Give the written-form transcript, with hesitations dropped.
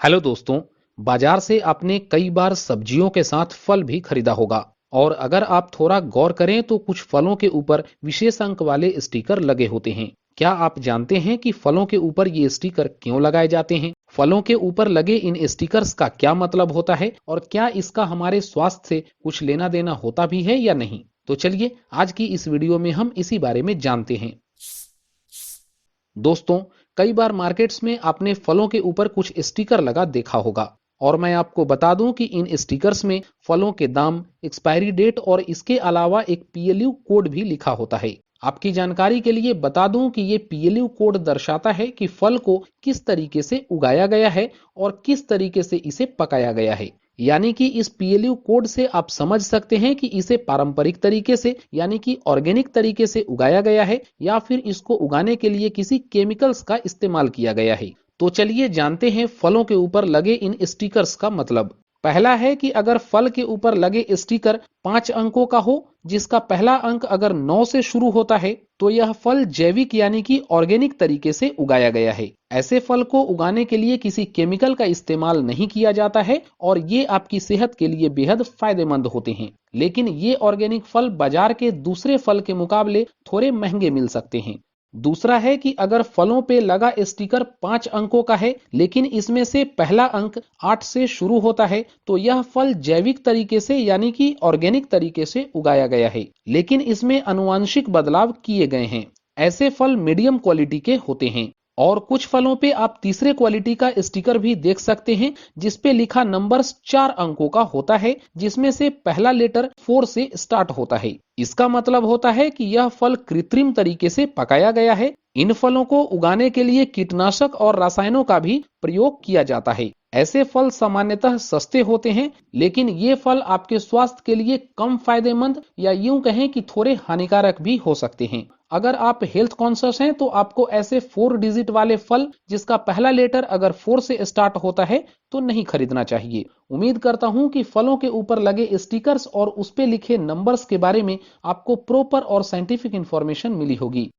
Hello दोस्तों। बाजार से आपने कई बार सब्जियों के साथ फल भी खरीदा होगा और अगर आप थोड़ा गौर करें तो कुछ फलों के ऊपर विशेष अंक वाले स्टिकर लगे होते हैं। क्या आप जानते हैं कि फलों के ऊपर ये स्टिकर क्यों लगाए जाते हैं? फलों के ऊपर लगे इन स्टिकर्स का क्या मतलब होता है और क्या इसका हमारे स्वास्थ्य से कुछ लेना देना होता भी है या नहीं? तो चलिए आज की इस वीडियो में हम इसी बारे में जानते हैं। दोस्तों, कई बार मार्केट्स में आपने फलों के ऊपर कुछ स्टिकर लगा देखा होगा और मैं आपको बता दूं कि इन स्टिकर्स में फलों के दाम, एक्सपायरी डेट और इसके अलावा एक पीएलयू कोड भी लिखा होता है। आपकी जानकारी के लिए बता दूं कि ये पीएलयू कोड दर्शाता है कि फल को किस तरीके से उगाया गया है और किस तरीके से इसे पकाया गया है। यानी कि इस पीएलयू कोड से आप समझ सकते हैं कि इसे पारंपरिक तरीके से यानी कि ऑर्गेनिक तरीके से उगाया गया है या फिर इसको उगाने के लिए किसी केमिकल्स का इस्तेमाल किया गया है। तो चलिए जानते हैं फलों के ऊपर लगे इन स्टिकर्स का मतलब। पहला है कि अगर फल के ऊपर लगे स्टिकर 5 अंकों का हो, जिसका पहला अंक अगर 9 से शुरू होता है, तो यह फल जैविक यानी कि ऑर्गेनिक तरीके से उगाया गया है। ऐसे फल को उगाने के लिए किसी केमिकल का इस्तेमाल नहीं किया जाता है और ये आपकी सेहत के लिए बेहद फायदेमंद होते हैं। लेकिन ये ऑर्गेनिक फल बाजार के दूसरे फल के मुकाबले थोड़े महंगे मिल सकते हैं। दूसरा है कि अगर फलों पे लगा स्टिकर 5 अंकों का है लेकिन इसमें से पहला अंक 8 से शुरू होता है, तो यह फल जैविक तरीके से यानी कि ऑर्गेनिक तरीके से उगाया गया है, लेकिन इसमें आनुवांशिक बदलाव किए गए हैं। ऐसे फल मीडियम क्वालिटी के होते हैं। और कुछ फलों पे आप तीसरे क्वालिटी का स्टिकर भी देख सकते हैं जिसपे लिखा नंबर्स 4 अंकों का होता है, जिसमें से पहला लेटर 4 से स्टार्ट होता है। इसका मतलब होता है कि यह फल कृत्रिम तरीके से पकाया गया है। इन फलों को उगाने के लिए कीटनाशक और रसायनों का भी प्रयोग किया जाता है। ऐसे फल सामान्यतः सस्ते होते हैं, लेकिन ये फल आपके स्वास्थ्य के लिए कम फायदेमंद या यूं कहें कि थोड़े हानिकारक भी हो सकते हैं। अगर आप हेल्थ कॉन्शियस हैं तो आपको ऐसे 4 डिजिट वाले फल जिसका पहला लेटर अगर 4 से स्टार्ट होता है तो नहीं खरीदना चाहिए। उम्मीद करता हूं कि फलों के ऊपर लगे स्टिकर्स और उस पे लिखे नंबर्स के बारे में आपको प्रॉपर और साइंटिफिक इंफॉर्मेशन मिली होगी।